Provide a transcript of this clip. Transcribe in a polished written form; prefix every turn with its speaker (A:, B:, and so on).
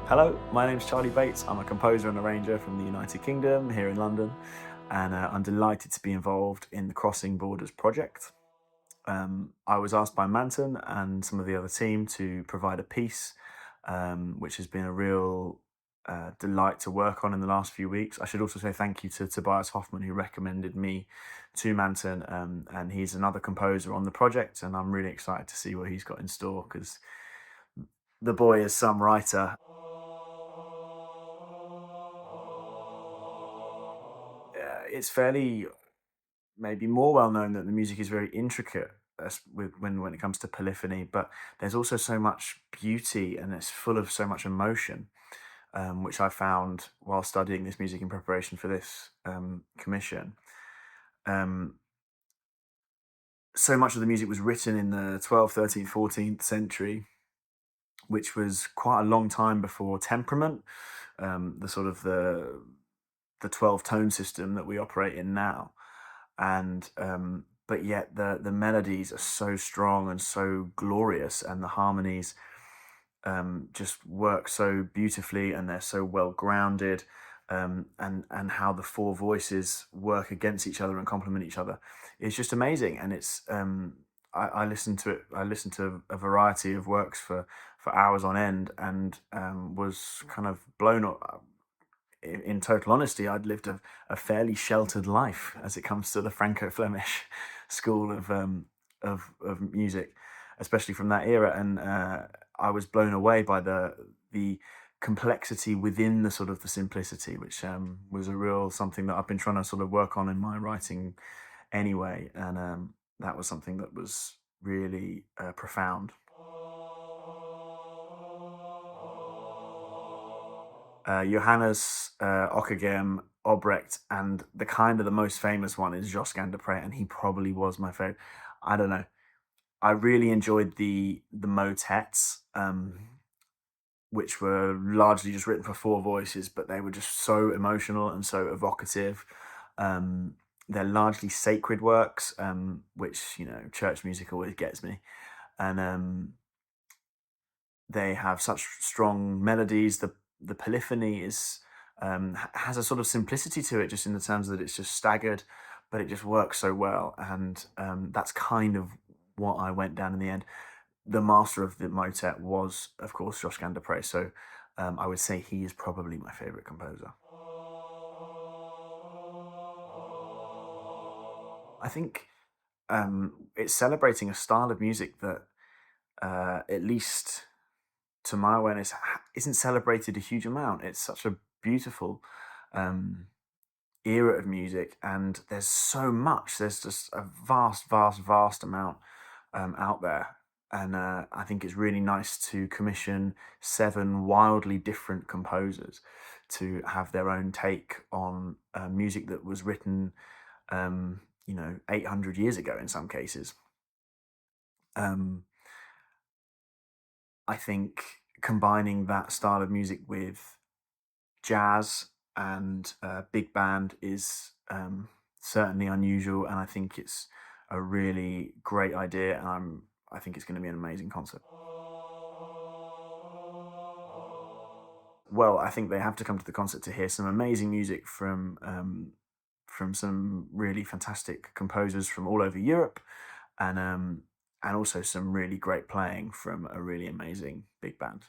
A: Hello, my name's Charlie Bates. I'm a composer and arranger from the United Kingdom here in London, and I'm delighted to be involved in the Crossing Borders project. I was asked by Manton and some of the other team to provide a piece, which has been a real delight to work on in the last few weeks. I should also say thank you to Tobias Hoffman, who recommended me to Manton, and he's another composer on the project, and I'm really excited to see what he's got in store because the boy is some writer. It's fairly maybe more well known that the music is very intricate when it comes to polyphony, but there's also so much beauty and it's full of so much emotion, which I found while studying this music in preparation for this commission. Um, so much of the music was written in the 12th, 13th, 14th century, which was quite a long time before temperament, the sort of the 12 tone system that we operate in now. And but yet the melodies are so strong and so glorious, and the harmonies just work so beautifully, and they're so well grounded, and how the four voices work against each other and complement each other. It's just amazing, and it's I listened to it. I listened to a variety of works for hours on end, and was kind of blown up. In total honesty, I'd lived a fairly sheltered life as it comes to the Franco-Flemish school of music, especially from that era, and I was blown away by the complexity within the sort of the simplicity, which was a real something that I've been trying to sort of work on in my writing anyway, and that was something that was really profound. Johannes Ockeghem, Obrecht, and the most famous one is Josquin de and he probably was my favorite. I don't know. I really enjoyed the motets, which were largely just written for four voices, but they were just so emotional and so evocative. Um, they're largely sacred works, which church music always gets me, and they have such strong melodies. The polyphony has a sort of simplicity to it, just in the terms that it's just staggered, but it just works so well. And that's kind of what I went down in the end. The master of the motet was, of course, Josquin de so I would say he is probably my favorite composer. I think it's celebrating a style of music that, at least to my awareness, isn't celebrated a huge amount. It's such a beautiful um, era of music, and there's so much. There's just a vast, vast, vast amount out there, and I think it's really nice to commission seven wildly different composers to have their own take on music that was written, 800 years ago in some cases. Um, I think combining that style of music with jazz and big band is certainly unusual, and I think it's a really great idea, and I think it's going to be an amazing concert. Well, I think they have to come to the concert to hear some amazing music from some really fantastic composers from all over Europe, and also some really great playing from a really amazing big band.